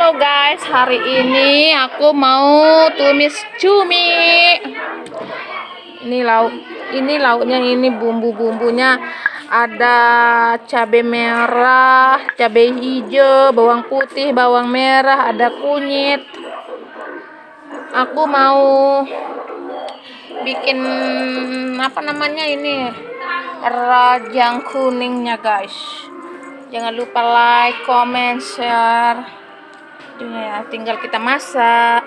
Halo guys, hari ini aku mau tumis cumi. Ini lauknya, ini bumbu-bumbunya ada cabai merah, cabai hijau, bawang putih, bawang merah, ada kunyit. Aku mau bikin apa namanya ini, rajang kuningnya guys. Jangan lupa like, comment, share. Tinggal kita masak.